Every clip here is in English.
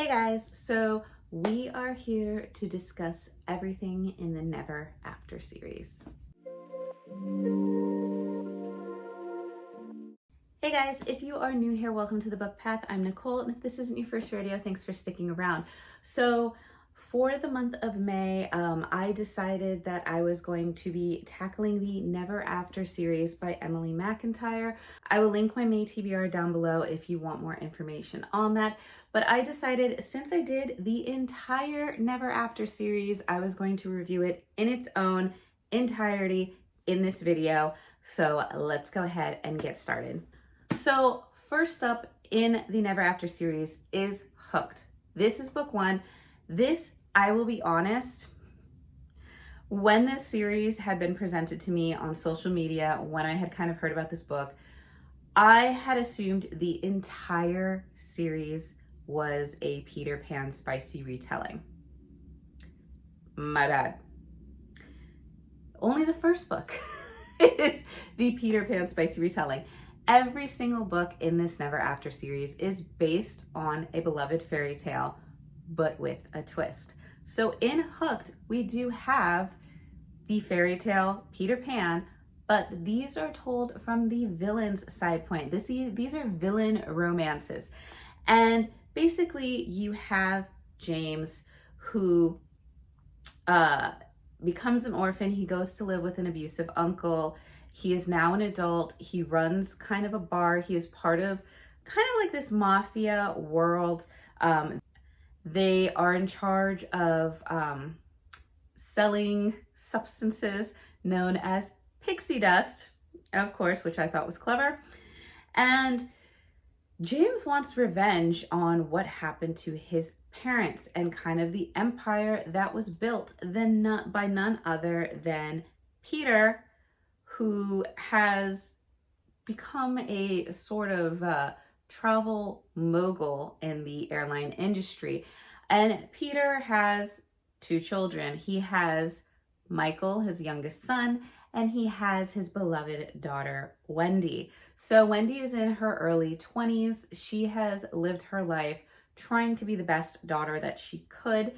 Hey guys, so we are here to discuss everything in the Never After series. Hey guys, if you are new here, welcome to the Book Path. I'm Nicole, and if this isn't your first rodeo, thanks for sticking around. So for the month of May, I decided that I was going to be tackling the Never After series by Emily McIntire. I will link my May T.B.R down below if you want more information on that. But I decided, since I did the entire Never After series, I was going to review it in its own entirety in this video. So let's go ahead and get started. So first up in the Never After series is Hooked. This is book one. This, I will be honest, when this series had been presented to me on social media, when I had kind of heard about this book, I had assumed the entire series was a Peter Pan spicy retelling. My bad. Only the first book is the Peter Pan spicy retelling. Every single book in this Never After series is based on a beloved fairy tale, but with a twist. So in Hooked, we do have the fairy tale Peter Pan, but these are told from the villain's side point. These are villain romances. And basically you have James, who becomes an orphan. He goes to live with an abusive uncle. He is now an adult. He runs kind of a bar. He is part of kind of like this mafia world. They are in charge of selling substances known as pixie dust, of course, which I thought was clever. And James wants revenge on what happened to his parents and kind of the empire that was built by none other than Peter, who has become a sort of travel mogul in the airline industry. And Peter has two children. He has Michael, his youngest son, and he has his beloved daughter, Wendy. So Wendy is in her early 20s. She has lived her life trying to be the best daughter that she could.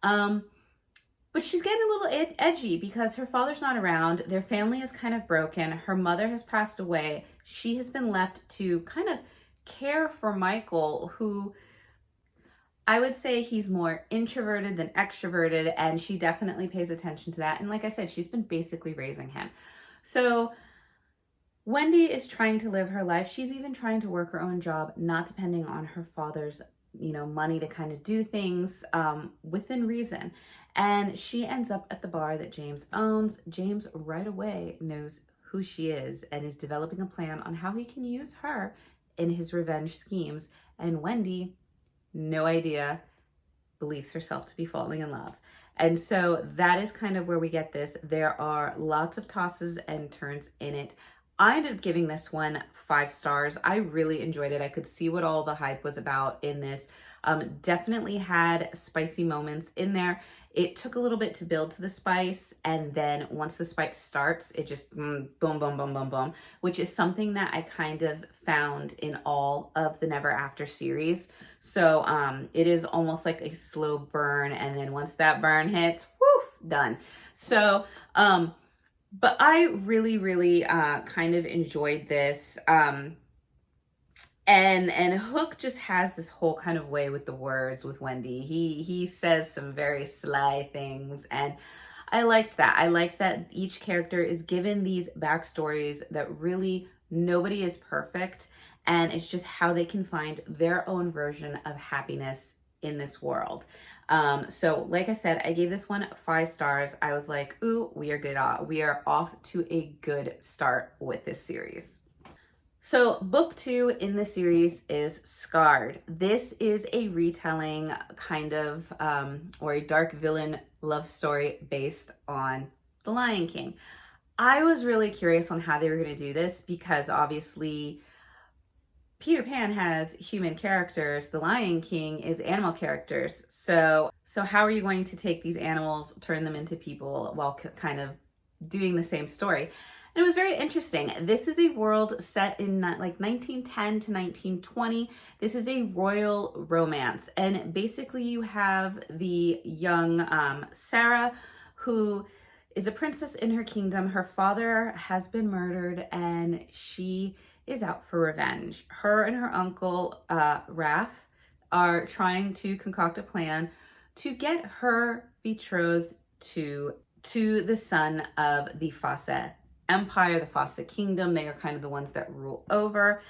But she's getting a little edgy because her father's not around. Their family is kind of broken. Her mother has passed away. She has been left to kind of care for Michael, who I would say he's more introverted than extroverted, and she definitely pays attention to that. And like I said, she's been basically raising him. So Wendy is trying to live her life. She's even trying to work her own job, not depending on her father's, money to kind of do things within reason. And she ends up at the bar that James owns. James right away knows who she is and is developing a plan on how he can use her in his revenge schemes. And Wendy, no idea, believes herself to be falling in love. And so that is kind of where we get this. There are lots of tosses and turns in it. I ended up giving this one 5 stars. I really enjoyed it. I could see what all the hype was about in this. Definitely had spicy moments in there. It took a little bit to build to the spice, and then once the spice starts, it just boom, boom, boom, boom, boom, which is something that I kind of found in all of the Never After series. So it is almost like a slow burn, and then once that burn hits, woof, done. So but I really, really kind of enjoyed this. And Hook just has this whole kind of way with the words with Wendy. He says some very sly things, and I liked that. I liked that each character is given these backstories that really nobody is perfect, and it's just how they can find their own version of happiness in this world. So like I said, I gave this one 5 stars. I was like, ooh, we are good. We are off to a good start with this series. So book 2 in the series is Scarred. This is a retelling kind of, or a dark villain love story based on The Lion King. I was really curious on how they were going to do this because obviously Peter Pan has human characters. The Lion King is animal characters. So how are you going to take these animals, turn them into people while kind of doing the same story? And it was very interesting. This is a world set in like 1910 to 1920. This is a royal romance. And basically you have the young Sarah, who is a princess in her kingdom. Her father has been murdered and she is out for revenge. Her and her uncle, Raph, are trying to concoct a plan to get her betrothed to the son of the Fossa Empire, the Fossa Kingdom. They are kind of the ones that rule over.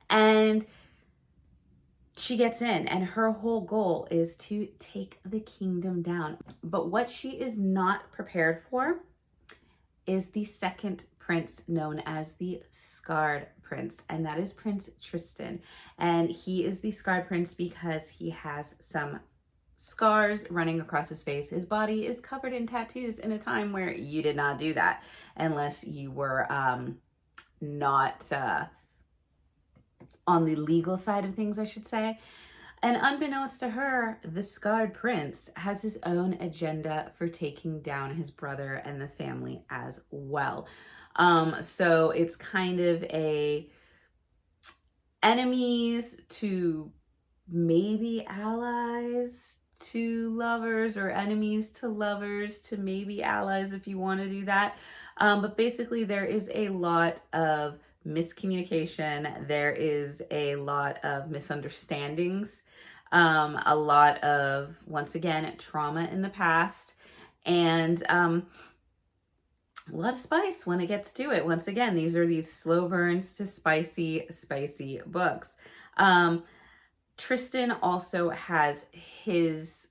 And she gets in, and her whole goal is to take the kingdom down. But what she is not prepared for is the second prince, known as the Scarred Prince, and that is Prince Tristan. And he is the Scarred Prince because he has some scars running across his face. His body is covered in tattoos in a time where you did not do that unless you were not on the legal side of things, I should say. And unbeknownst to her, the Scarred Prince has his own agenda for taking down his brother and the family as well. So it's kind of a enemies to maybe allies to lovers, or enemies to lovers to maybe allies, if you want to do that. But basically there is a lot of miscommunication. There is a lot of misunderstandings, a lot of, once again, trauma in the past, and a lot of spice when it gets to it. Once again, these are these slow burns to spicy books. Tristan also has his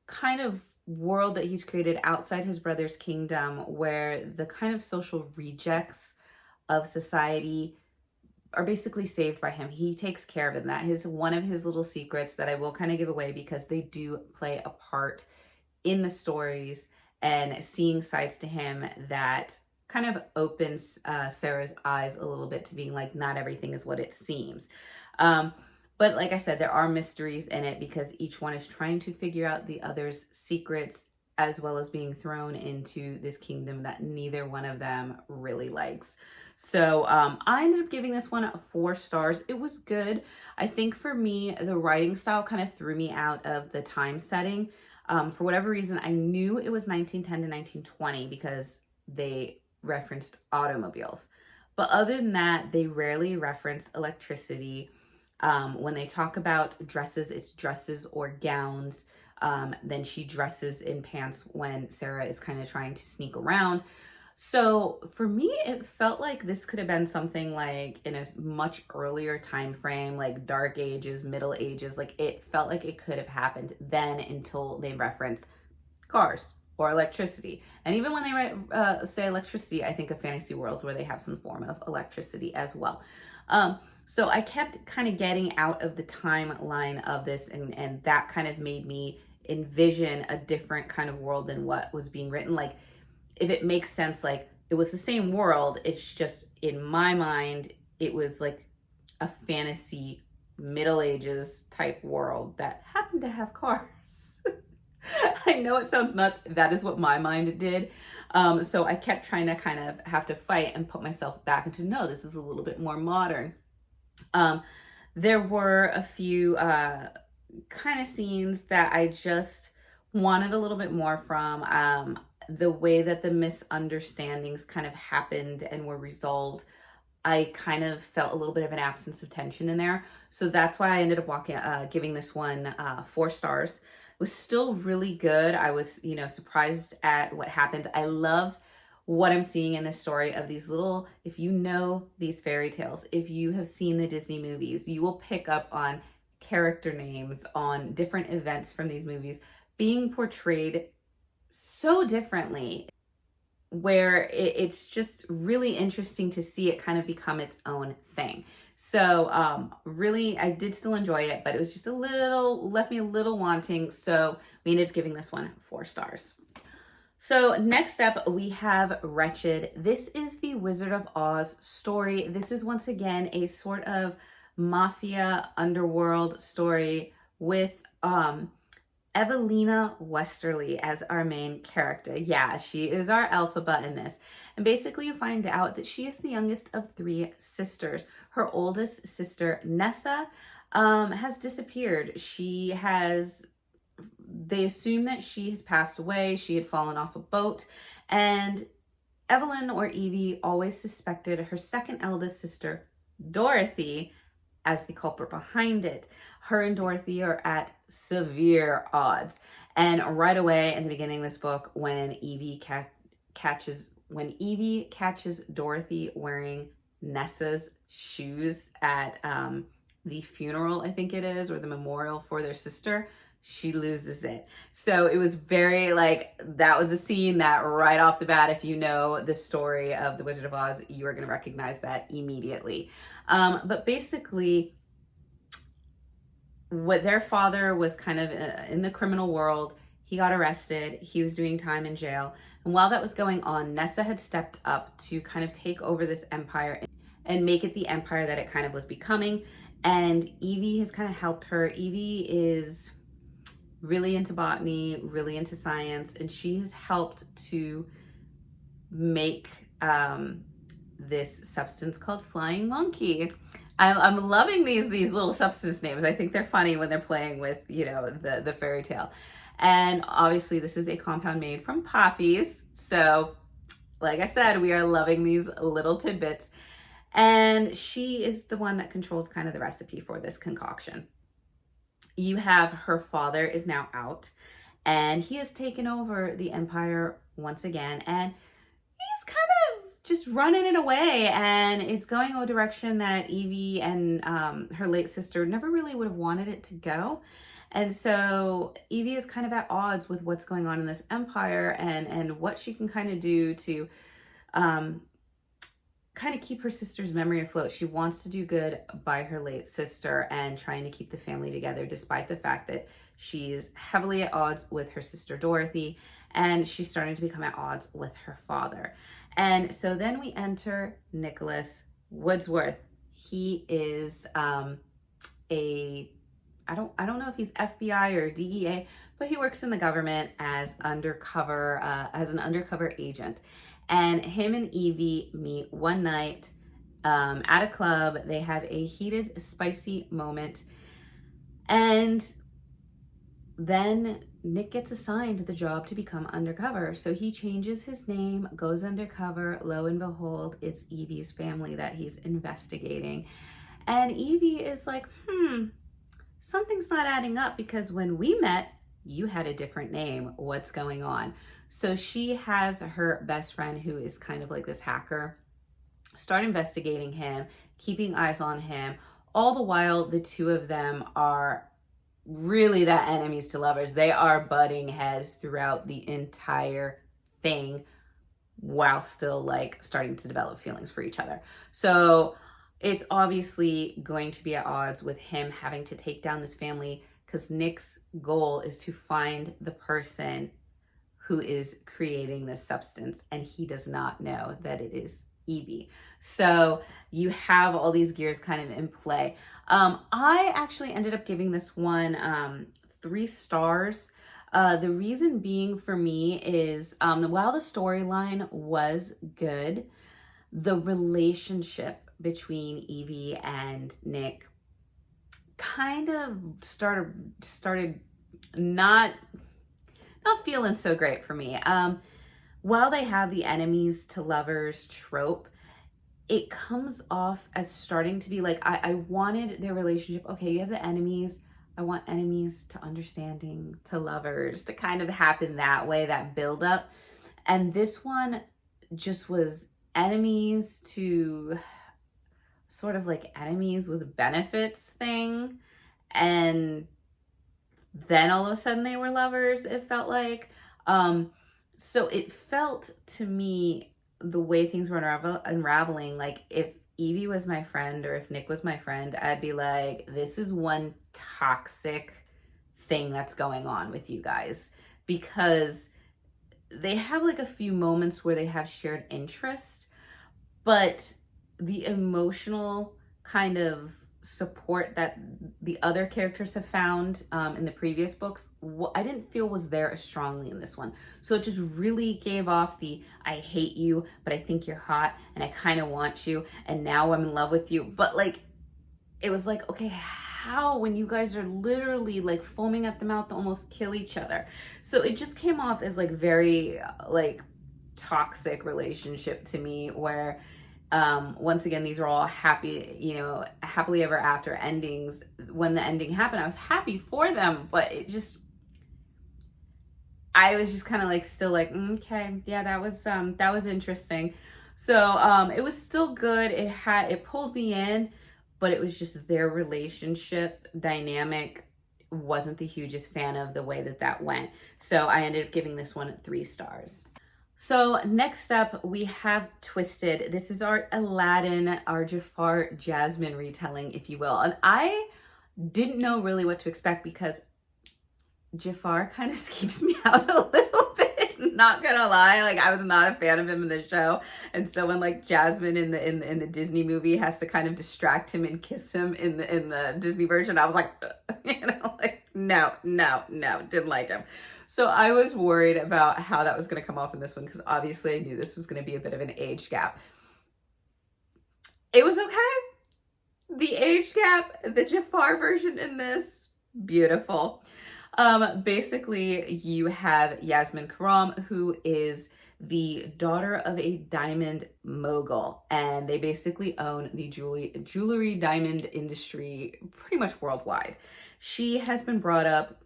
kind of world that he's created outside his brother's kingdom, where the kind of social rejects of society are basically saved by him. He takes care of it. And that is one of his little secrets that I will kind of give away, because they do play a part in the stories, and seeing sides to him that kind of opens Sarah's eyes a little bit to being like, not everything is what it seems. But like I said, there are mysteries in it because each one is trying to figure out the other's secrets, as well as being thrown into this kingdom that neither one of them really likes. So I ended up giving this one 4 stars. It was good. I think for me, the writing style kind of threw me out of the time setting. For whatever reason, I knew it was 1910 to 1920 because they referenced automobiles. But other than that, they rarely reference electricity. When they talk about dresses, it's dresses or gowns. Then she dresses in pants when Sarah is kind of trying to sneak around. So for me, it felt like this could have been something like in a much earlier time frame, like Dark Ages, Middle Ages. Like it felt like it could have happened then, until they reference cars or electricity. And even when they say electricity, I think of fantasy worlds where they have some form of electricity as well. So I kept kind of getting out of the timeline of this, and that kind of made me envision a different kind of world than what was being written. Like, if it makes sense, like it was the same world, it's just in my mind, it was like a fantasy Middle Ages type world that happened to have cars. I know it sounds nuts. That is what my mind did. So I kept trying to kind of have to fight and put myself back into, no, this is a little bit more modern. There were a few kind of scenes that I just wanted a little bit more from. The way that the misunderstandings kind of happened and were resolved, I kind of felt a little bit of an absence of tension in there. So that's why I ended up giving this one 4 stars. It was still really good. I was, surprised at what happened. I love what I'm seeing in this story of these little, if you know these fairy tales, if you have seen the Disney movies, you will pick up on character names, on different events from these movies being portrayed so differently, where it's just really interesting to see it kind of become its own thing. So really, I did still enjoy it, but it was just left me a little wanting. So we ended up giving this one 4 stars. So next up, we have Wretched. This is the Wizard of Oz story. This is once again a sort of mafia underworld story with Evelina Westerly as our main character. Yeah, she is our alphabet in this. And basically, you find out that she is the youngest of three sisters. Her oldest sister, Nessa, has disappeared. They assume that she has passed away. She had fallen off a boat. And Evelyn, or Evie, always suspected her second eldest sister, Dorothy, as the culprit behind it. Her and Dorothy are at severe odds. And right away in the beginning of this book, when Evie catches Dorothy wearing Nessa's shoes at the funeral, I think it is, or the memorial for their sister, she loses it. So it was very like, that was a scene that right off the bat, if you know the story of The Wizard of Oz, you are going to recognize that immediately. But basically, what their father was kind of in the criminal world, he got arrested. He was doing time in jail. And while that was going on, Nessa had stepped up to kind of take over this empire and make it the empire that it kind of was becoming. And Evie has kind of helped her. Evie is really into botany, really into science, and she has helped to make this substance called flying monkey. I'm loving these little substance names. I think they're funny when they're playing with, you know, the fairy tale. And obviously this is a compound made from poppies. So like I said, we are loving these little tidbits. And she is the one that controls kind of the recipe for this concoction. You have her father is now out, and he has taken over the empire once again, and he's kind of just running it away, and it's going a direction that Evie and her late sister never really would have wanted it to go. And so Evie is kind of at odds with what's going on in this empire, and what she can kind of do to kind of keep her sister's memory afloat. She wants to do good by her late sister and trying to keep the family together, despite the fact that she's heavily at odds with her sister Dorothy, and she's starting to become at odds with her father. And so then we enter Nicholas Wordsworth. He is I don't know if he's FBI or DEA, but he works in the government as as an undercover agent. And him and Evie meet one night at a club. They have a heated, spicy moment. And then Nick gets assigned the job to become undercover. So he changes his name, goes undercover. Lo and behold, it's Evie's family that he's investigating. And Evie is like, something's not adding up, because when we met, you had a different name. What's going on? So she has her best friend, who is kind of like this hacker, start investigating him, keeping eyes on him. All the while, the two of them are really that enemies to lovers. They are butting heads throughout the entire thing, while still like starting to develop feelings for each other. So it's obviously going to be at odds with him having to take down this family, because Nick's goal is to find the person who is creating this substance, and he does not know that it is Evie. So you have all these gears kind of in play. I actually ended up giving this one 3 stars. The reason being for me is while the storyline was good, the relationship between Evie and Nick kind of started not feeling so great for me. While they have the enemies to lovers trope, it comes off as starting to be like, I wanted their relationship. Okay, you have the enemies. I want enemies to understanding to lovers to kind of happen that way, that build up. And this one just was enemies to sort of like enemies with benefits thing. And then all of a sudden they were lovers, it felt like. So it felt to me, the way things were unraveling, like if Evie was my friend or if Nick was my friend, I'd be like, this is one toxic thing that's going on with you guys. Because they have like a few moments where they have shared interest, but the emotional kind of support that the other characters have found in the previous books, I didn't feel was there as strongly in this one. So it just really gave off the I hate you, but I think you're hot and I kind of want you and now I'm in love with you. But like, it was like, okay, how when you guys are literally like foaming at the mouth to almost kill each other? So it just came off as like very like toxic relationship to me, where once again, these are all happy, you know, happily ever after endings. When the ending happened, I was happy for them, but it just, I was just kind of like still like, okay, yeah, that was interesting. So it was still good. It pulled me in, but it was just their relationship dynamic wasn't the hugest fan of the way that that went. So I ended up giving this one 3 stars. So next up, we have Twisted. This is our Aladdin, our Jafar Jasmine retelling, if you will. And I didn't know really what to expect because Jafar kind of skeeves me out a little bit. Not gonna lie, like I was not a fan of him in the show, and so when like Jasmine in the Disney movie has to kind of distract him and kiss him in the Disney version, I was like, you know, like no, didn't like him. So I was worried about how that was going to come off in this one because obviously I knew this was going to be a bit of an age gap. It was okay. The age gap, the Jafar version in this, beautiful. Basically, you have Yasmin Karam, who is the daughter of a diamond mogul, and they basically own the jewelry diamond industry pretty much worldwide. She has been brought up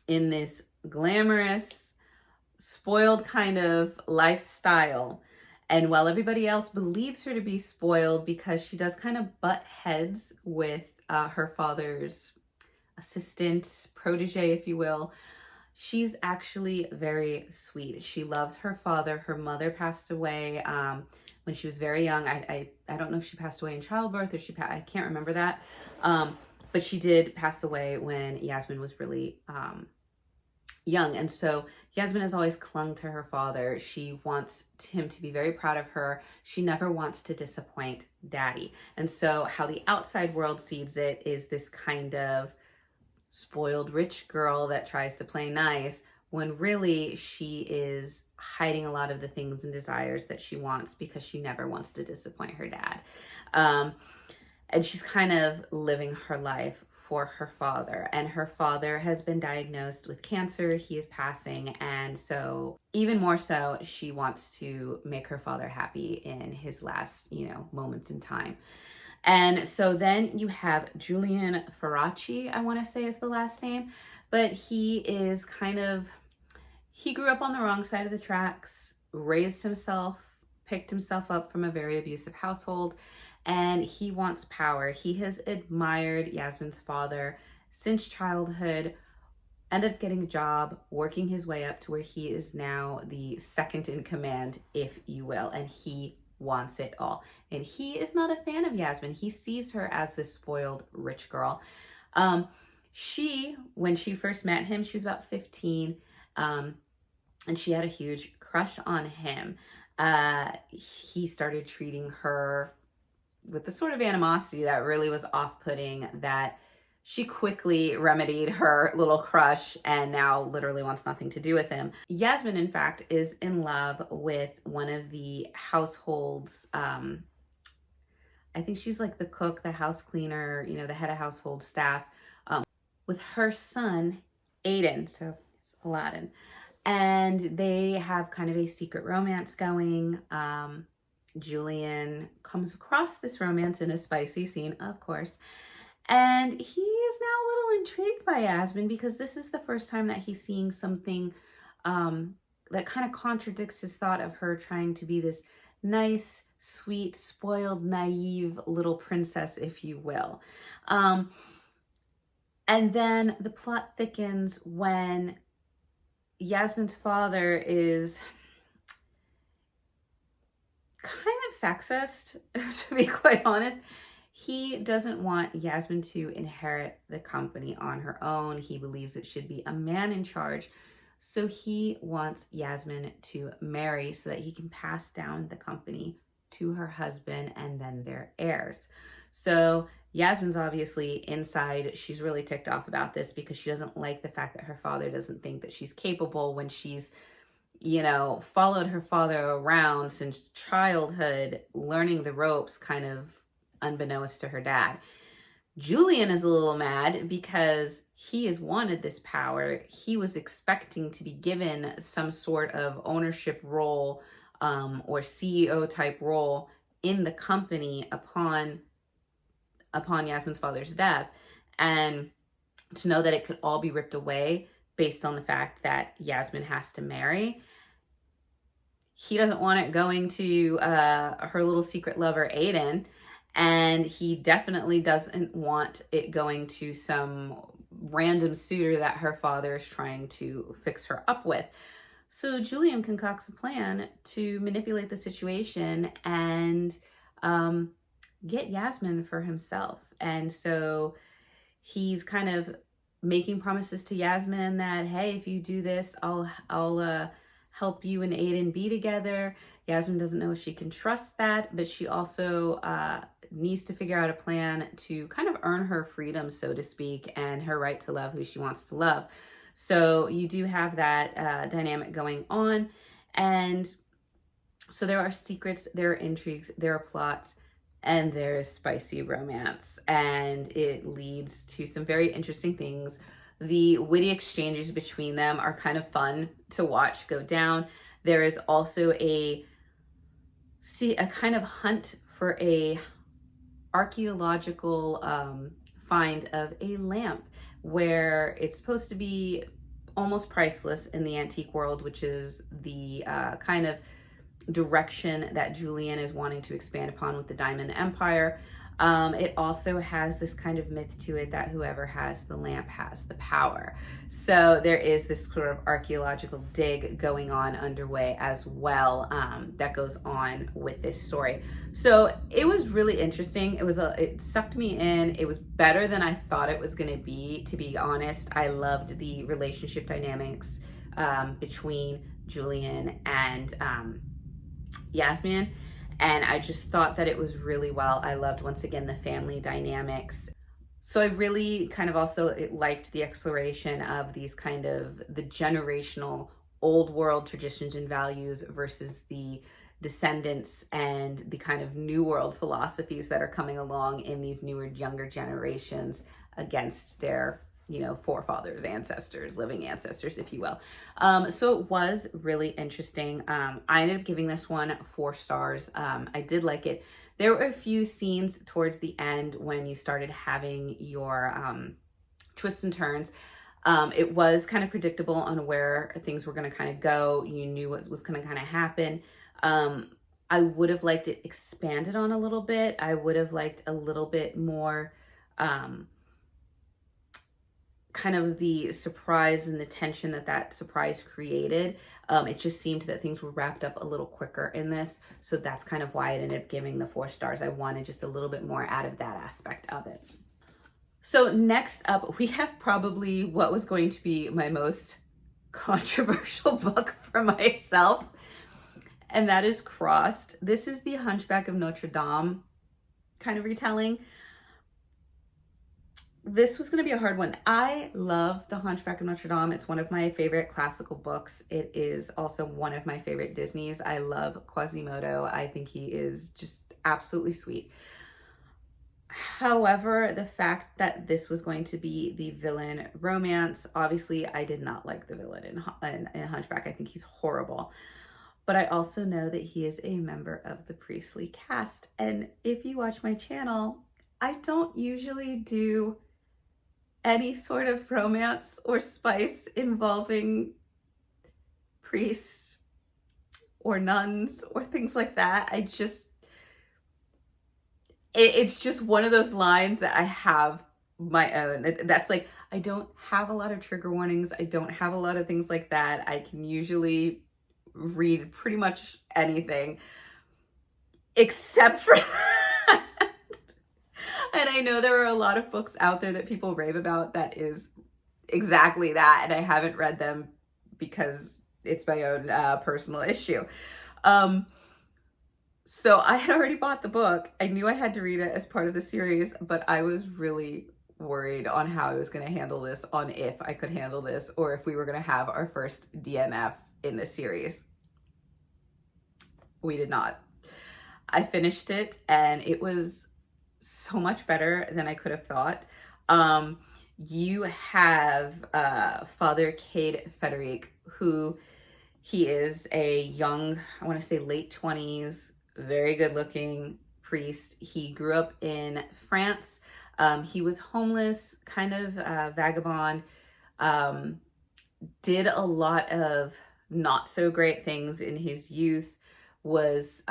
in this glamorous, spoiled kind of lifestyle. And while everybody else believes her to be spoiled because she does kind of butt heads with her father's assistant, protege, if you will, she's actually very sweet. She loves her father. Her mother passed away when she was very young. I don't know if she passed away in childbirth or I can't remember that. But she did pass away when Yasmin was really young. And so Yasmin has always clung to her father. She wants him to be very proud of her. She never wants to disappoint daddy. And so how the outside world sees it is this kind of spoiled rich girl that tries to play nice, when really she is hiding a lot of the things and desires that she wants because she never wants to disappoint her dad. And she's kind of living her life for her father, and her father has been diagnosed with cancer. He is passing, and so even more so, she wants to make her father happy in his last, you know, moments in time. And so then you have Julian Faraci, I want to say is the last name, but he is he grew up on the wrong side of the tracks, raised himself, picked himself up from a very abusive household, and he wants power. He has admired Yasmin's father since childhood, ended up getting a job, working his way up to where he is now the second in command, if you will, and he wants it all. And he is not a fan of Yasmin. He sees her as this spoiled rich girl. When she first met him, she was about 15, and she had a huge crush on him. He started treating her with the sort of animosity that really was off-putting, that she quickly remedied her little crush and now literally wants nothing to do with him. Yasmin, in fact, is in love with one of the household's, I think she's like the cook, the house cleaner, you know, the head of household staff, with her son, Aiden, so it's Aladdin. And they have kind of a secret romance going. Julian comes across this romance in a spicy scene, of course. And he is now a little intrigued by Yasmin because this is the first time that he's seeing something that kind of contradicts his thought of her trying to be this nice, sweet, spoiled, naive little princess, if you will. And then the plot thickens when Yasmin's father is kind of sexist, to be quite honest. He doesn't want Yasmin to inherit the company on her own. He believes it should be a man in charge. So he wants Yasmin to marry so that he can pass down the company to her husband and then their heirs. So Yasmin's obviously inside. She's really ticked off about this because she doesn't like the fact that her father doesn't think that she's capable when she's, followed her father around since childhood, learning the ropes kind of unbeknownst to her dad. Julian is a little mad because he has wanted this power. He was expecting to be given some sort of ownership role, or CEO type role in the company upon Yasmin's father's death, and to know that it could all be ripped away based on the fact that Yasmin has to marry. He doesn't want it going to her little secret lover, Aiden, and he definitely doesn't want it going to some random suitor that her father is trying to fix her up with. So Julian concocts a plan to manipulate the situation and get Yasmin for himself. And so he's kind of making promises to Yasmin that, hey, if you do this, I'll help you and Aiden be together. Yasmin doesn't know if she can trust that, but she also needs to figure out a plan to kind of earn her freedom, so to speak, and her right to love who she wants to love. So you do have that dynamic going on. And so there are secrets, there are intrigues, there are plots, and there is spicy romance. And it leads to some very interesting things. The witty exchanges between them are kind of fun to watch go down. There is also a kind of hunt for a archaeological find of a lamp, where it's supposed to be almost priceless in the antique world, which is the kind of direction that Julian is wanting to expand upon with the Diamond Empire. It also has this kind of myth to it that whoever has the lamp has the power. So there is this sort of archaeological dig going on underway as well, that goes on with this story. So it was really interesting. It sucked me in. It was better than I thought it was going to be honest. I loved the relationship dynamics between Julian and Yasmin. And I just thought that it was really well. I loved, once again, the family dynamics. So I really kind of also liked the exploration of these kind of the generational old world traditions and values versus the descendants and the kind of new world philosophies that are coming along in these newer, younger generations against their forefathers, ancestors, living ancestors, if you will. So it was really interesting. I ended up giving this one 4 stars. I did like it. There were a few scenes towards the end when you started having your twists and turns. It was kind of predictable on where things were going to kind of go. You knew what was going to kind of happen. I would have liked it expanded on a little bit. I would have liked a little bit more kind of the surprise and the tension that surprise created. It just seemed that things were wrapped up a little quicker in this. So that's kind of why I ended up giving the 4 stars. I wanted just a little bit more out of that aspect of it. So next up, we have probably what was going to be my most controversial book for myself, and that is Crossed. This is the Hunchback of Notre Dame kind of retelling. This was going to be a hard one. I love The Hunchback of Notre Dame. It's one of my favorite classical books. It is also one of my favorite Disneys. I love Quasimodo. I think he is just absolutely sweet. However, the fact that this was going to be the villain romance, obviously I did not like the villain in Hunchback. I think he's horrible. But I also know that he is a member of the priestly caste. And if you watch my channel, I don't usually do any sort of romance or spice involving priests or nuns or things like that. It's just one of those lines that I have my own. That's like, I don't have a lot of trigger warnings. I don't have a lot of things like that. I can usually read pretty much anything except for that. And I know there are a lot of books out there that people rave about that is exactly that, and I haven't read them because it's my own personal issue. So I had already bought the book. I knew I had to read it as part of the series, but I was really worried on how I was going to handle this, on if I could handle this, or if we were going to have our first DNF in the series. We did not. I finished it and it was so much better than I could have thought. You have Father Cade Frederick, who he is a young, I want to say late 20s, very good looking priest. He grew up in France. He was homeless, kind of vagabond, um, did a lot of not so great things in his youth, was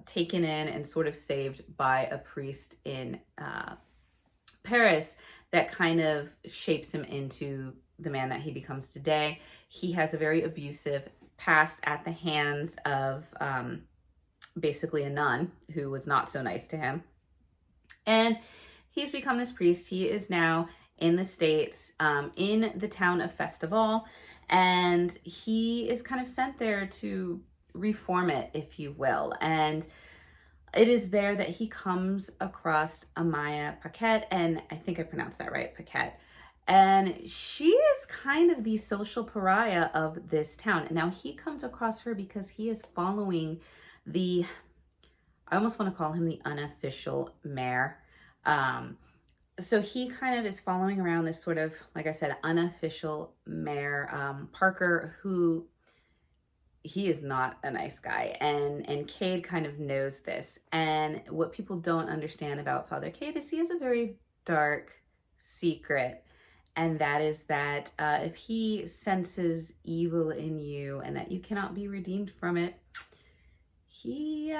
taken in and sort of saved by a priest in Paris that kind of shapes him into the man that he becomes today. He has a very abusive past at the hands of basically a nun who was not so nice to him. And he's become this priest. He is now in the States, in the town of Festival, and he is kind of sent there to reform it, if you will. And it is there that he comes across Amaya Paquette, and I think I pronounced that right, Paquette. And she is kind of the social pariah of this town. Now he comes across her because he is following the, I almost want to call him the unofficial mayor. So he kind of is following around this sort of, like I said, unofficial mayor, Parker, who he is not a nice guy, and Cade kind of knows this. And what people don't understand about Father Cade is he has a very dark secret, and that is that if he senses evil in you and that you cannot be redeemed from it, he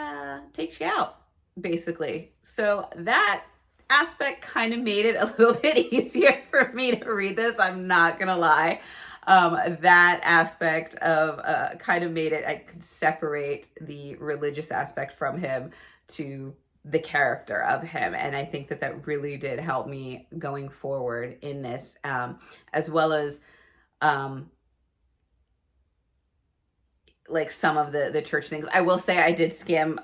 takes you out, basically. So that aspect kind of made it a little bit easier for me to read this, I'm not gonna lie. That aspect of kind of made it, I could separate the religious aspect from him to the character of him. And I think that that really did help me going forward in this, as well as like some of the church things. I will say I did skim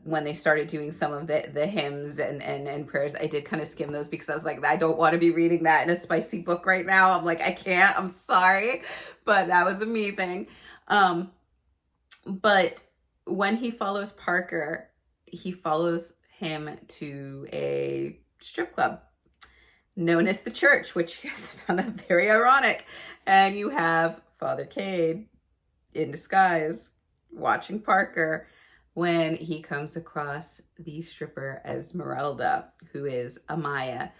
when they started doing some of the hymns and prayers. I did kind of skim those because I was like, I don't want to be reading that in a spicy book right now. I'm like, I can't, I'm sorry, but that was a me thing. But when he follows Parker, he follows him to a strip club known as the church, which I found that very ironic. And you have Father Cade in disguise watching Parker when he comes across the stripper Esmeralda, who is Amaya.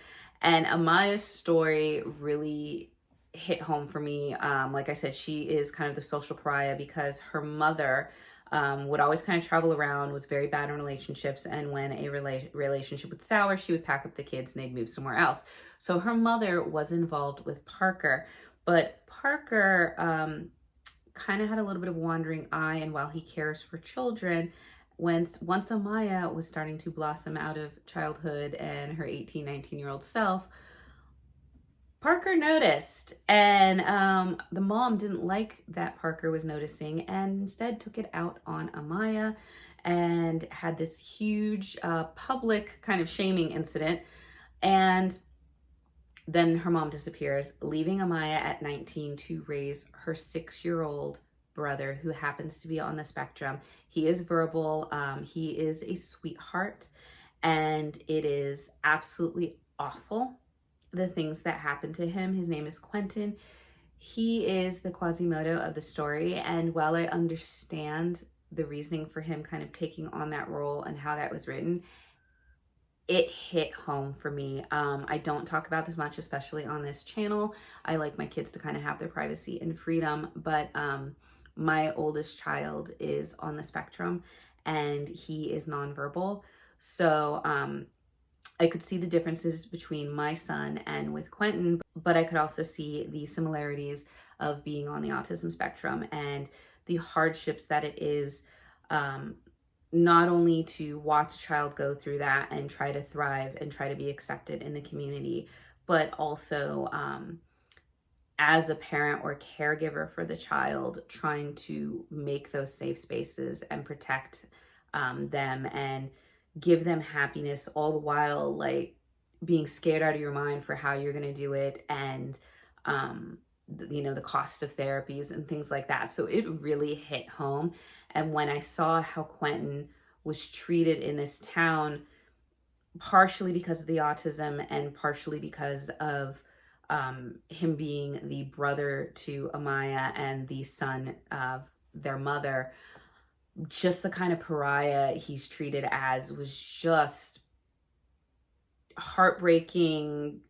And Amaya's story really hit home for me. Like I said, she is kind of the social pariah because her mother would always kind of travel around, was very bad in relationships, and when a relationship would sour, she would pack up the kids and they'd move somewhere else. So her mother was involved with Parker, but Parker kind of had a little bit of wandering eye, and while he cares for children, once Amaya was starting to blossom out of childhood and her 18, 19-year-old self, Parker noticed, and the mom didn't like that Parker was noticing and instead took it out on Amaya and had this huge public kind of shaming incident. And then her mom disappears, leaving Amaya at 19 to raise her 6-year-old brother, who happens to be on the spectrum. He is verbal. He is a sweetheart, and it is absolutely awful, the things that happen to him. His name is Quentin. He is the Quasimodo of the story, and while I understand the reasoning for him kind of taking on that role and how that was written, it hit home for me. I don't talk about this much, especially on this channel. I like my kids to kind of have their privacy and freedom, but my oldest child is on the spectrum and he is nonverbal. So I could see the differences between my son and with Quentin, but I could also see the similarities of being on the autism spectrum and the hardships that it is, not only to watch a child go through that and try to thrive and try to be accepted in the community, but also as a parent or caregiver for the child, trying to make those safe spaces and protect them and give them happiness, all the while like being scared out of your mind for how you're going to do it, and the cost of therapies and things like that. So it really hit home. And when I saw how Quentin was treated in this town, partially because of the autism and partially because of him being the brother to Amaya and the son of their mother, just the kind of pariah he's treated as was just heartbreaking,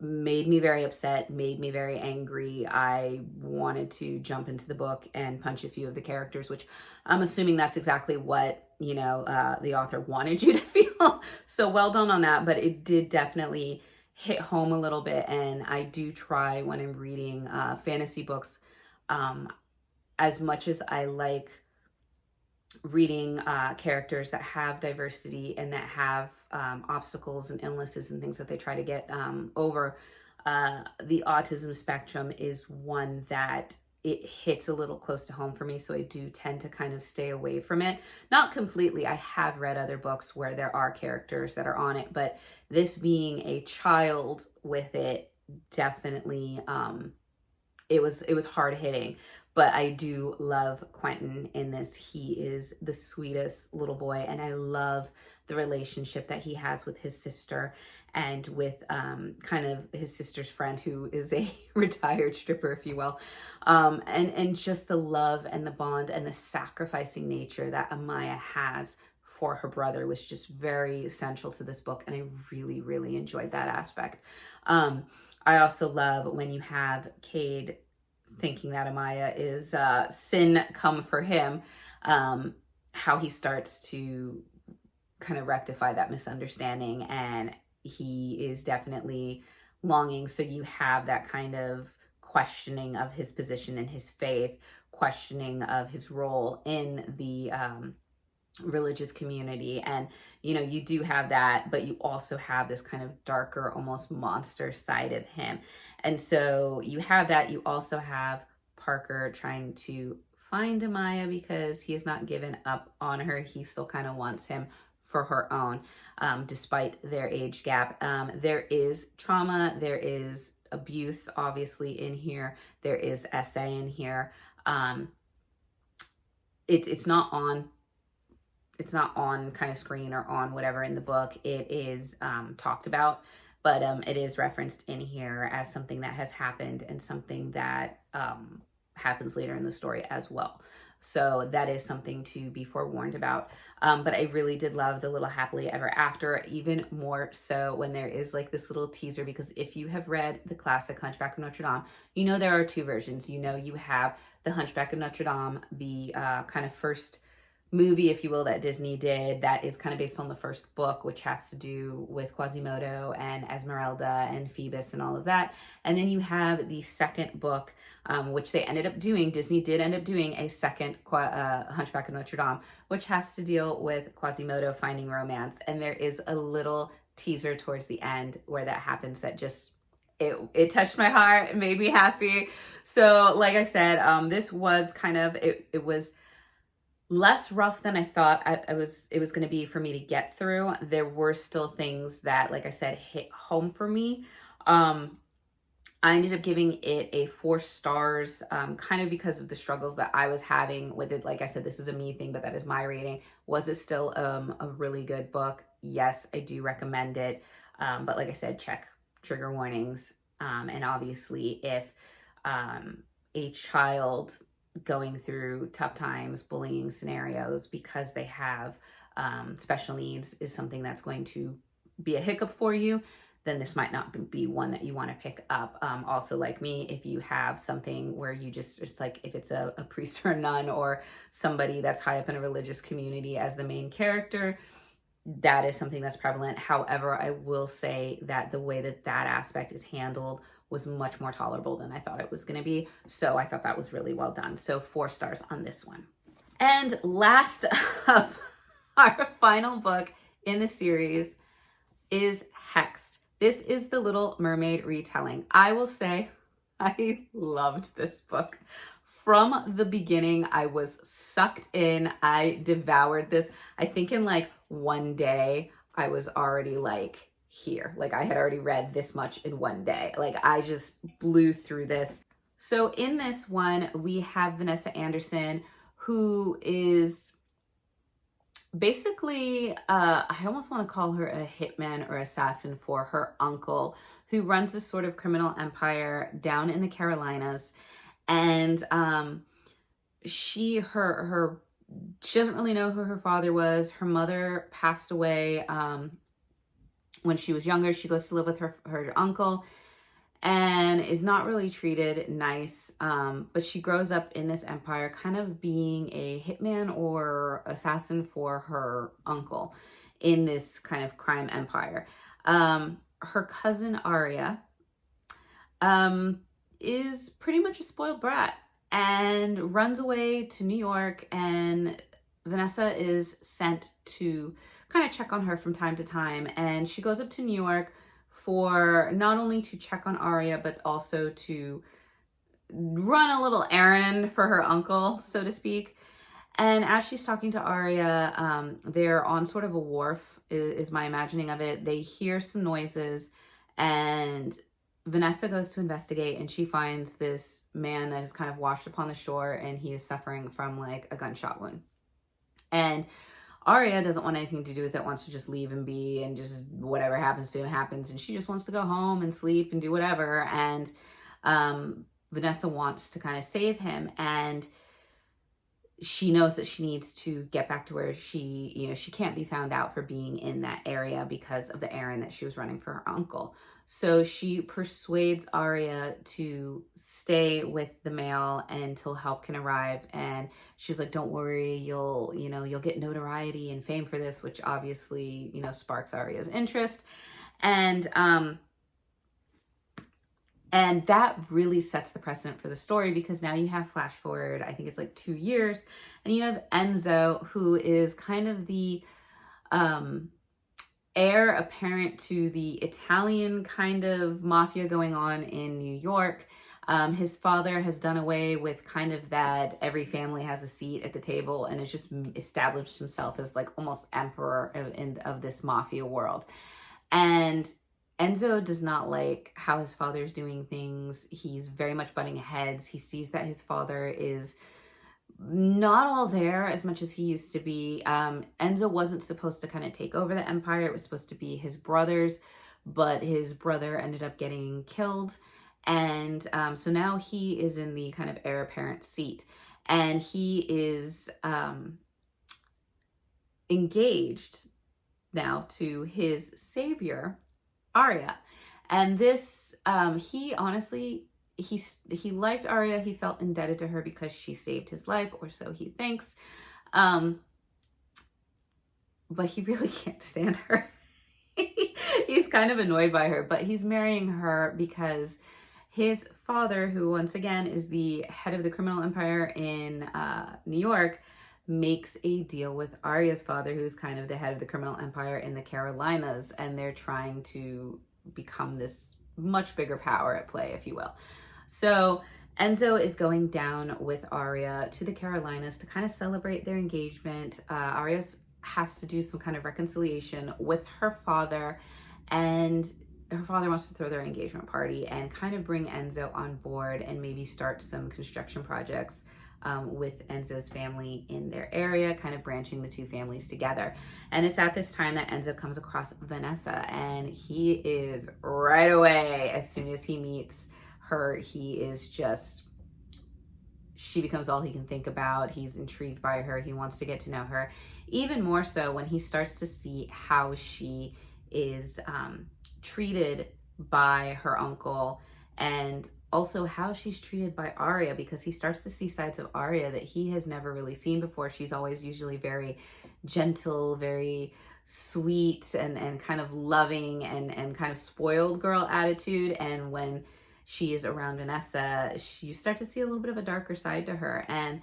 made me very upset, made me very angry. I wanted to jump into the book and punch a few of the characters, which I'm assuming that's exactly what, the author wanted you to feel. So well done on that. But it did definitely hit home a little bit. And I do try when I'm reading fantasy books, as much as I like reading characters that have diversity and that have obstacles and illnesses and things that they try to get over, the autism spectrum is one that it hits a little close to home for me. So I do tend to kind of stay away from it. Not completely. I have read other books where there are characters that are on it, but this being a child with it, definitely it was hard hitting. But I do love Quentin in this. He is the sweetest little boy, and I love the relationship that he has with his sister and with kind of his sister's friend, who is a retired stripper, if you will. And just the love and the bond and the sacrificing nature that Amaya has for her brother was just very central to this book, and I really, really enjoyed that aspect. I also love when you have Cade thinking that Amaya is sin come for him, how he starts to kind of rectify that misunderstanding, and he is definitely longing. So you have that kind of questioning of his position in his faith, questioning of his role in the religious community, and you do have that, but you also have this kind of darker, almost monster side of him. And so you have that. You also have Parker trying to find Amaya because he has not given up on her. He still kind of wants him for her own, despite their age gap. There is trauma, there is abuse obviously in here, there is SA in here. It's not on kind of screen or on whatever in the book. It is talked about, but it is referenced in here as something that has happened and something that happens later in the story as well. So that is something to be forewarned about. But I really did love the little happily ever after, even more so when there is like this little teaser, because if you have read the classic Hunchback of Notre Dame, there are two versions. You have the Hunchback of Notre Dame, the kind of first movie, if you will, that Disney did, that is kind of based on the first book, which has to do with Quasimodo and Esmeralda and Phoebus and all of that. And then you have the second book, which they ended up doing. Disney did end up doing a second Hunchback of Notre Dame, which has to deal with Quasimodo finding romance. And there is a little teaser towards the end where that happens that just it touched my heart. It made me happy. So like I said, this was kind of it was less rough than I thought it was going to be for me to get through. There were still things that, like I said, hit home for me. I ended up giving it a 4 stars, kind of because of the struggles that I was having with it. Like I said, this is a me thing, but that is my rating. Was it still a really good book? Yes, I do recommend it. But like I said, check trigger warnings. And obviously if a child going through tough times, bullying scenarios because they have special needs is something that's going to be a hiccup for you, then this might not be one that you want to pick up. Also, like me, if you have something where it's like if it's a priest or a nun or somebody that's high up in a religious community as the main character, that is something that's prevalent. However, I will say that the way that aspect is handled was much more tolerable than I thought it was going to be. So I thought that was really well done. So 4 stars on this one. And last up, our final book in the series is Hexed. This is the Little Mermaid retelling. I will say I loved this book from the beginning, I was sucked in. I devoured this. I think in like one day, I was already like here. Like I had already read this much in one day. Like I just blew through this. So in this one, we have Vanessa Anderson, who is basically, I almost want to call her a hitman or assassin for her uncle, who runs this sort of criminal empire down in the Carolinas. And she doesn't really know who her father was. Her mother passed away when she was younger. She goes to live with her uncle and is not really treated nice. But she grows up in this empire, kind of being a hitman or assassin for her uncle in this kind of crime empire. Her cousin Aria is pretty much a spoiled brat and runs away to New York, and Vanessa is sent to kind of check on her from time to time. And she goes up to New York for not only to check on Aria, but also to run a little errand for her uncle, so to speak. And as she's talking to Aria, they're on sort of a wharf, is my imagining of it. They hear some noises, and Vanessa goes to investigate, and she finds this man that is kind of washed upon the shore, and he is suffering from like a gunshot wound. And Aria doesn't want anything to do with it, wants to just leave and be, and just whatever happens to him happens. And she just wants to go home and sleep and do whatever. And Vanessa wants to kind of save him. And she knows that she needs to get back to where she can't be found out for being in that area because of the errand that she was running for her uncle. So she persuades Aria to stay with the male until help can arrive. And she's like, don't worry, you'll get notoriety and fame for this, which obviously, sparks Aria's interest. And that really sets the precedent for the story, because now you have flash forward, I think it's like 2 years, and you have Enzo, who is kind of the heir apparent to the Italian kind of mafia going on in New York. His father has done away with kind of that every family has a seat at the table, and has just established himself as like almost emperor of this mafia world. And Enzo does not like how his father's doing things. He's very much butting heads. He sees that his father is not all there as much as he used to be. Enzo wasn't supposed to kind of take over the empire. It was supposed to be his brother's, but his brother ended up getting killed. And so now he is in the kind of heir apparent seat. And he is engaged now to his savior, Aria. And this, he honestly, he liked Aria. He felt indebted to her because she saved his life, or so he thinks. But he really can't stand her. He's kind of annoyed by her, but he's marrying her because his father, who once again is the head of the criminal empire in New York, makes a deal with Aria's father, who's kind of the head of the criminal empire in the Carolinas, and they're trying to become this much bigger power at play, if you will. So Enzo is going down with Aria to the Carolinas to kind of celebrate their engagement. Aria has to do some kind of reconciliation with her father, and her father wants to throw their engagement party and kind of bring Enzo on board and maybe start some construction projects with Enzo's family in their area, kind of branching the two families together. And it's at this time that Enzo comes across Vanessa, and he is right away, as soon as he meets her, he is just, she becomes all he can think about. He's intrigued by her. He wants to get to know her, even more so when he starts to see how she is treated by her uncle, and also how she's treated by Aria, because he starts to see sides of Aria that he has never really seen before. She's always usually very gentle, very sweet, and kind of loving, and kind of spoiled girl attitude. And when she is around Vanessa, you start to see a little bit of a darker side to her. And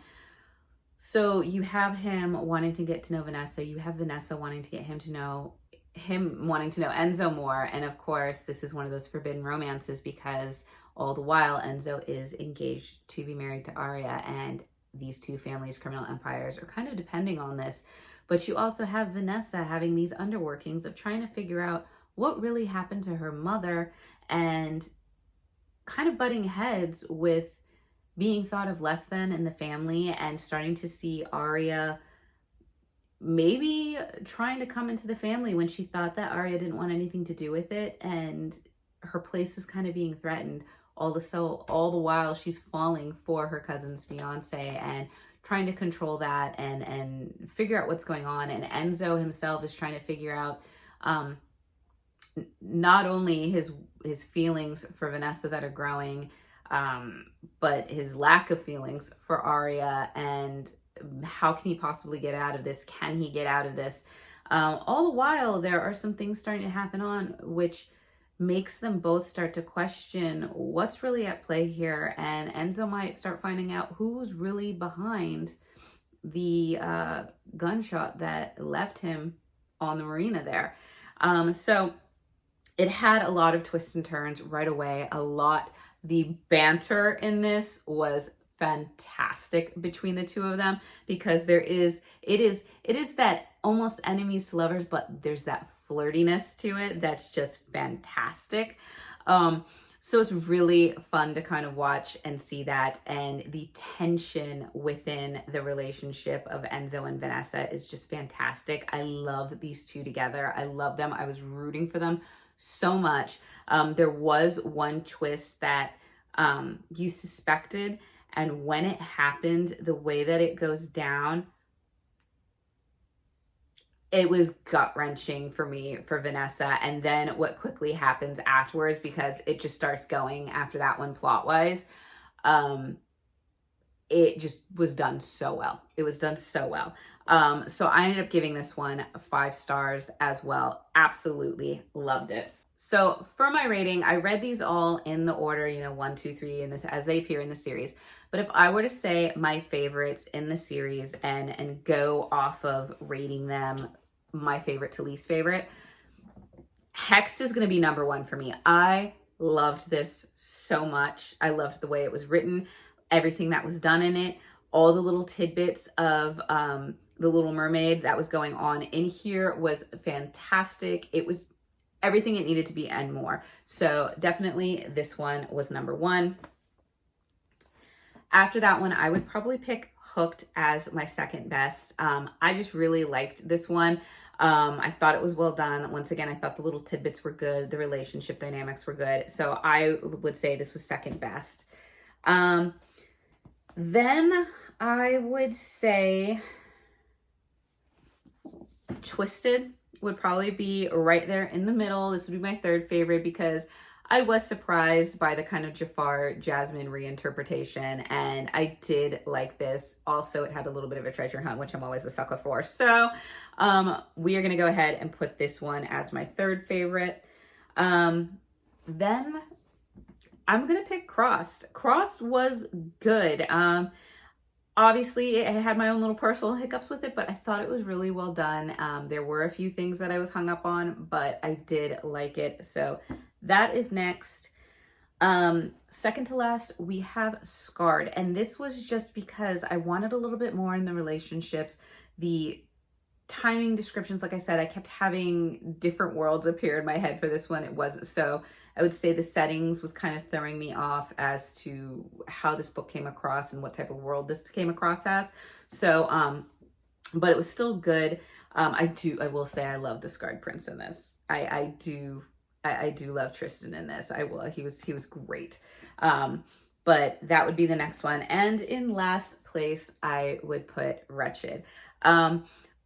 so you have him wanting to get to know Vanessa. You have Vanessa wanting to get him to know him wanting to know Enzo more. And of course, this is one of those forbidden romances because all the while Enzo is engaged to be married to Arya, and these two families, criminal empires, are kind of depending on this. But you also have Vanessa having these underworkings of trying to figure out what really happened to her mother, and kind of butting heads with being thought of less than in the family, and starting to see Arya maybe trying to come into the family when she thought that Arya didn't want anything to do with it, and her place is kind of being threatened. All the while she's falling for her cousin's fiance and trying to control that and figure out what's going on. And Enzo himself is trying to figure out not only his feelings for Vanessa that are growing, but his lack of feelings for Arya, and how can he possibly get out of this? Can he get out of this? All the while, there are some things starting to happen on which makes them both start to question what's really at play here. And Enzo might start finding out who's really behind the gunshot that left him on the marina there. So it had a lot of twists and turns right away. The banter in this was fantastic between the two of them, because it is that almost enemies to lovers, but there's that flirtiness to it that's just fantastic. So it's really fun to kind of watch and see that, and the tension within the relationship of Enzo and Vanessa is just fantastic. I love these two together. I love them. I was rooting for them so much. There was one twist that you suspected, and when it happened, the way that it goes down, it was gut-wrenching for me, for Vanessa. And then what quickly happens afterwards, because it just starts going after that one plot-wise, it just was done so well. It was done so well. So I ended up giving this one 5 stars as well. Absolutely loved it. So for my rating, I read these all in the order, 1, 2, 3, in this as they appear in the series. But if I were to say my favorites in the series and go off of rating them, my favorite to least favorite, Hext is going to be number 1 for me. I loved this so much. I loved the way it was written, everything that was done in it, all the little tidbits of the Little Mermaid that was going on in here was fantastic. It was everything it needed to be and more. So definitely this one was number 1. After that one, I would probably pick Hooked as my second best. I just really liked this one. I thought it was well done. Once again, I thought the little tidbits were good. The relationship dynamics were good. So I would say this was second best. Then I would say Twisted would probably be right there in the middle. This would be my third favorite, because I was surprised by the kind of Jafar Jasmine reinterpretation, and I did like this. Also, it had a little bit of a treasure hunt, which I'm always a sucker for. So we are going to go ahead and put this one as my third favorite. Then I'm going to pick Crossed. Crossed was good. Obviously, it had my own little personal hiccups with it, but I thought it was really well done. There were a few things that I was hung up on, but I did like it. So that is next. Second to last, we have Scarred. And this was just because I wanted a little bit more in the relationships. The timing descriptions, like I said, I kept having different worlds appear in my head for this one. It wasn't so. I would say the settings was kind of throwing me off as to how this book came across and what type of world this came across as. So, but it was still good. I will say I love the Scarred Prince in this. I do love Tristan in this. He was great. But that would be the next one. And in last place, I would put Wretched.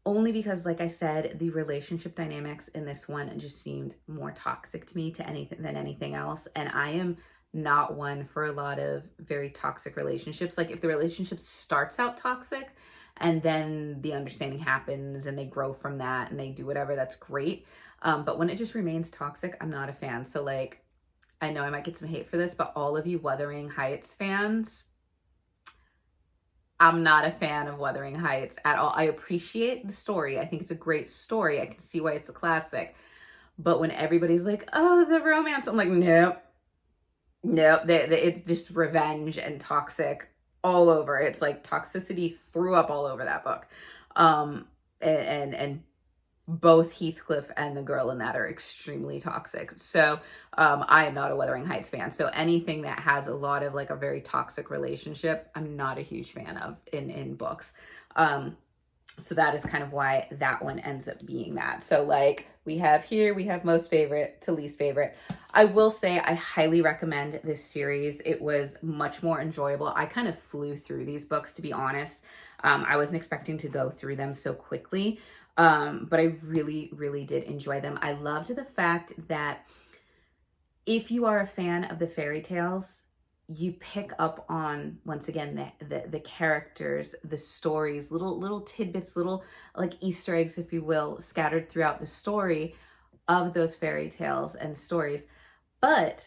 Only because, like I said, the relationship dynamics in this one just seemed more toxic to me than anything else. And I am not one for a lot of very toxic relationships. Like, if the relationship starts out toxic and then the understanding happens and they grow from that and they do whatever, that's great. But when it just remains toxic, I'm not a fan. So, like, I know I might get some hate for this, but all of you Wuthering Heights fans, I'm not a fan of Wuthering Heights at all. I appreciate the story. I think it's a great story. I can see why it's a classic. But when everybody's like, oh, the romance, I'm like, nope, nope. It's just revenge and toxic all over. It's like toxicity threw up all over that book. And both Heathcliff and the girl in that are extremely toxic. So I am not a Wuthering Heights fan. So anything that has a lot of like a very toxic relationship, I'm not a huge fan of in books. So that is kind of why that one ends up being that. So like we have most favorite to least favorite. I will say I highly recommend this series. It was much more enjoyable. I kind of flew through these books, to be honest. I wasn't expecting to go through them so quickly. But I really, really did enjoy them. I loved the fact that if you are a fan of the fairy tales, you pick up on, once again, the characters, the stories, little tidbits, little like Easter eggs, if you will, scattered throughout the story of those fairy tales and stories. But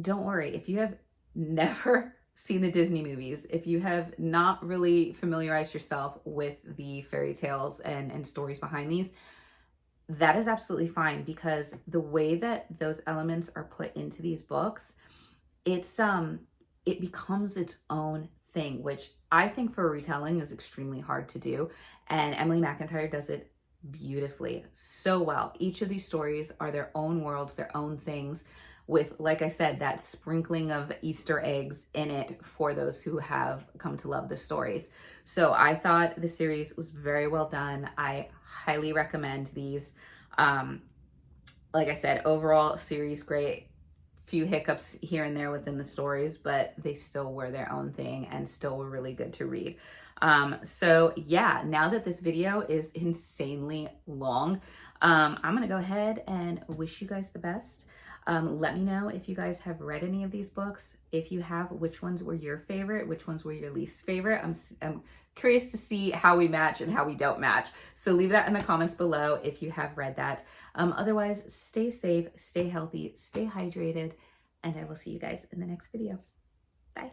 don't worry, if you have never seen the Disney movies, if you have not really familiarized yourself with the fairy tales and stories behind these, that is absolutely fine, because the way that those elements are put into these books, it becomes its own thing, which I think for a retelling is extremely hard to do. And Emily McIntire does it beautifully, so well. Each of these stories are their own worlds, their own things, with, like I said, that sprinkling of Easter eggs in it for those who have come to love the stories. So I thought the series was very well done. I highly recommend these. Like I said, overall series great. Few hiccups here and there within the stories, but they still were their own thing and still were really good to read. So yeah, now that this video is insanely long, I'm gonna go ahead and wish you guys the best. Let me know if you guys have read any of these books. If you have, which ones were your favorite? Which ones were your least favorite? I'm curious to see how we match and how we don't match. So leave that in the comments below if you have read that. Otherwise, stay safe, stay healthy, stay hydrated, and I will see you guys in the next video. Bye.